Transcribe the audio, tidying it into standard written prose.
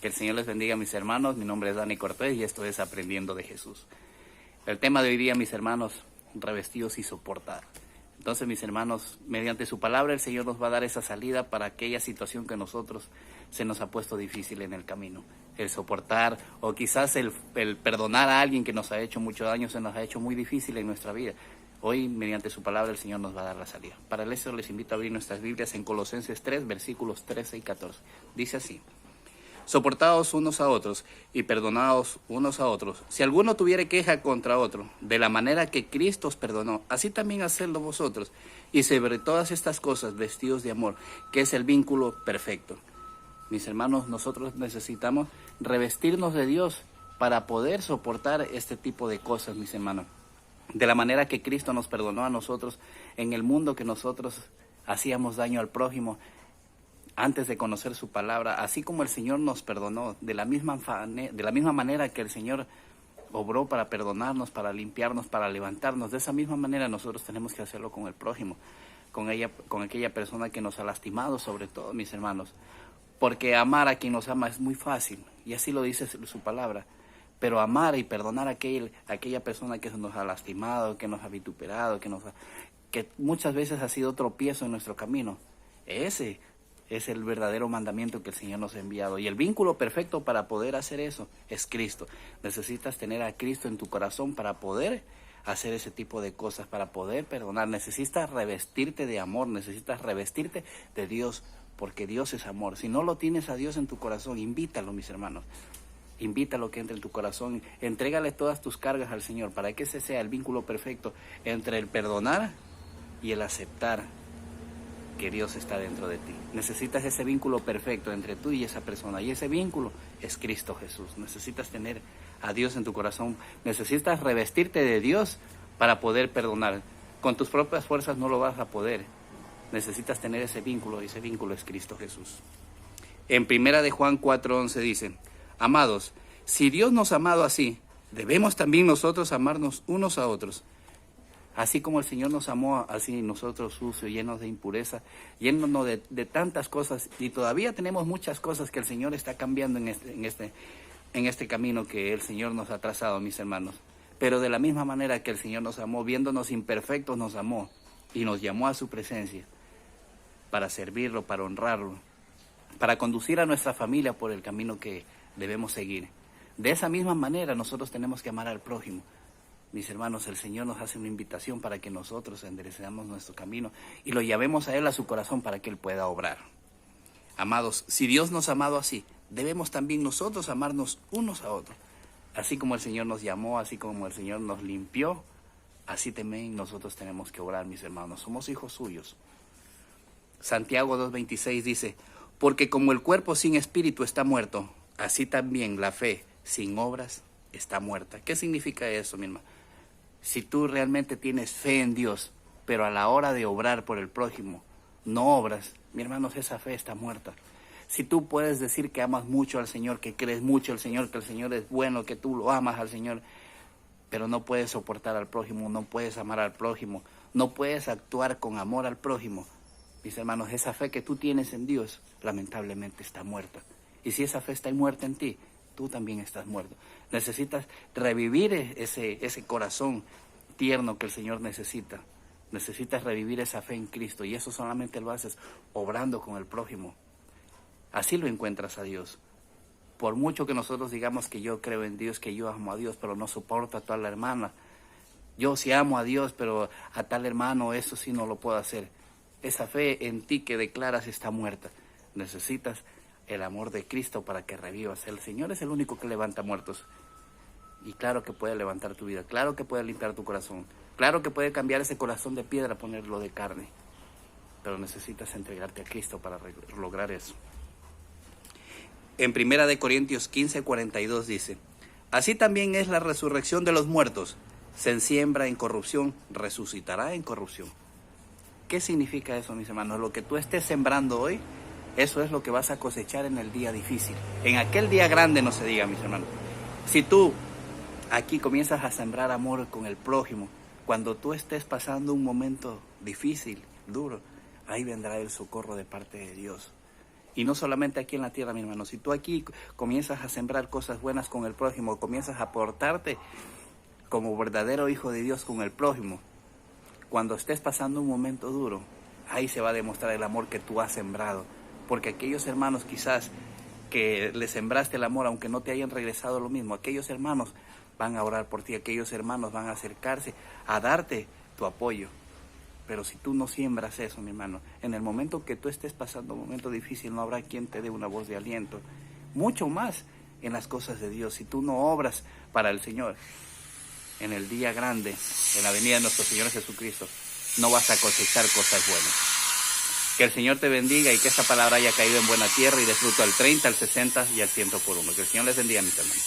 Que el Señor les bendiga, mis hermanos. Mi nombre es Dani Cortés y esto es Aprendiendo de Jesús. El tema de hoy día, mis hermanos, revestidos y soportar. Entonces, mis hermanos, mediante su palabra el Señor nos va a dar esa salida para aquella situación que nosotros se nos ha puesto difícil en el camino. El soportar o quizás el perdonar a alguien que nos ha hecho mucho daño se nos ha hecho muy difícil en nuestra vida. Hoy, mediante su palabra, el Señor nos va a dar la salida. Para eso les invito a abrir nuestras Biblias en Colosenses 3, versículos 13 y 14. Dice así: soportaos unos a otros y perdonaos unos a otros. Si alguno tuviere queja contra otro, de la manera que Cristo os perdonó, así también hacedlo vosotros. Y sobre todas estas cosas, vestidos de amor, que es el vínculo perfecto. Mis hermanos, nosotros necesitamos revestirnos de Dios para poder soportar este tipo de cosas, mis hermanos. De la manera que Cristo nos perdonó a nosotros en el mundo que nosotros hacíamos daño al prójimo antes de conocer su palabra, así como el Señor nos perdonó, de la misma manera que el Señor obró para perdonarnos, para limpiarnos, para levantarnos, de esa misma manera nosotros tenemos que hacerlo con el prójimo, con aquella persona que nos ha lastimado, sobre todo, mis hermanos. Porque amar a quien nos ama es muy fácil, y así lo dice su palabra. Pero amar y perdonar a aquella persona que nos ha lastimado, que nos ha vituperado, que muchas veces ha sido tropiezo en nuestro camino, ese es el verdadero mandamiento que el Señor nos ha enviado. Y el vínculo perfecto para poder hacer eso es Cristo. Necesitas tener a Cristo en tu corazón para poder hacer ese tipo de cosas, para poder perdonar. Necesitas revestirte de amor, necesitas revestirte de Dios, porque Dios es amor. Si no lo tienes a Dios en tu corazón, invítalo, mis hermanos. Invítalo que entre en tu corazón, entrégale todas tus cargas al Señor para que ese sea el vínculo perfecto entre el perdonar y el aceptar que Dios está dentro de ti. Necesitas ese vínculo perfecto entre tú y esa persona, y ese vínculo es Cristo Jesús. Necesitas tener a Dios en tu corazón, necesitas revestirte de Dios para poder perdonar. Con tus propias fuerzas no lo vas a poder. Necesitas tener ese vínculo, y ese vínculo es Cristo Jesús. En 1 de Juan 4:11 dice: amados, si Dios nos ha amado así, debemos también nosotros amarnos unos a otros. Así como el Señor nos amó, así nosotros sucios, llenos de impureza, llenos de tantas cosas, y todavía tenemos muchas cosas que el Señor está cambiando en este camino que el Señor nos ha trazado, mis hermanos. Pero de la misma manera que el Señor nos amó, viéndonos imperfectos, nos amó y nos llamó a su presencia para servirlo, para honrarlo, para conducir a nuestra familia por el camino que debemos seguir. De esa misma manera nosotros tenemos que amar al prójimo. Mis hermanos, el Señor nos hace una invitación para que nosotros enderecemos nuestro camino y lo llamemos a Él a su corazón para que Él pueda obrar. Amados, si Dios nos ha amado así, debemos también nosotros amarnos unos a otros. Así como el Señor nos llamó, así como el Señor nos limpió, así también nosotros tenemos que obrar, mis hermanos. Somos hijos suyos. Santiago 2:26 dice: porque como el cuerpo sin espíritu está muerto, así también la fe sin obras está muerta. ¿Qué significa eso, mi hermano? Si tú realmente tienes fe en Dios, pero a la hora de obrar por el prójimo no obras, mi hermano, esa fe está muerta. Si tú puedes decir que amas mucho al Señor, que crees mucho al Señor, que el Señor es bueno, que tú lo amas al Señor, pero no puedes soportar al prójimo, no puedes amar al prójimo, no puedes actuar con amor al prójimo, mis hermanos, esa fe que tú tienes en Dios, lamentablemente está muerta. Y si esa fe está muerta en ti, tú también estás muerto. Necesitas revivir ese corazón tierno que el Señor necesita. Necesitas revivir esa fe en Cristo, y eso solamente lo haces obrando con el prójimo. Así lo encuentras a Dios. Por mucho que nosotros digamos que yo creo en Dios, que yo amo a Dios, pero no soporto a tal hermana. Yo sí amo a Dios, pero a tal hermano eso sí no lo puedo hacer. Esa fe en ti que declaras está muerta. Necesitas el amor de Cristo para que revivas. El Señor es el único que levanta muertos. Y claro que puede levantar tu vida, claro que puede limpiar tu corazón, claro que puede cambiar ese corazón de piedra, ponerlo de carne. Pero necesitas entregarte a Cristo para lograr eso. En 1 de Corintios 15:42 dice: así también es la resurrección de los muertos. Se siembra en corrupción, resucitará en corrupción. ¿Qué significa eso, mis hermanos? Lo que tú estés sembrando hoy, eso es lo que vas a cosechar en el día difícil. En aquel día grande no se diga, mis hermanos. Si tú aquí comienzas a sembrar amor con el prójimo, cuando tú estés pasando un momento difícil, duro, ahí vendrá el socorro de parte de Dios. Y no solamente aquí en la tierra, mi hermano. Si tú aquí comienzas a sembrar cosas buenas con el prójimo, comienzas a portarte como verdadero hijo de Dios con el prójimo, cuando estés pasando un momento duro, ahí se va a demostrar el amor que tú has sembrado. Porque aquellos hermanos quizás que le sembraste el amor, aunque no te hayan regresado lo mismo, aquellos hermanos van a orar por ti, aquellos hermanos van a acercarse a darte tu apoyo. Pero si tú no siembras eso, mi hermano, en el momento que tú estés pasando un momento difícil, no habrá quien te dé una voz de aliento. Mucho más en las cosas de Dios. Si tú no obras para el Señor, en el día grande, en la venida de nuestro Señor Jesucristo, no vas a cosechar cosas buenas. Que el Señor te bendiga y que esta palabra haya caído en buena tierra y dé fruto al 30, al 60 y al 100 por uno. Que el Señor les bendiga, mis hermanos.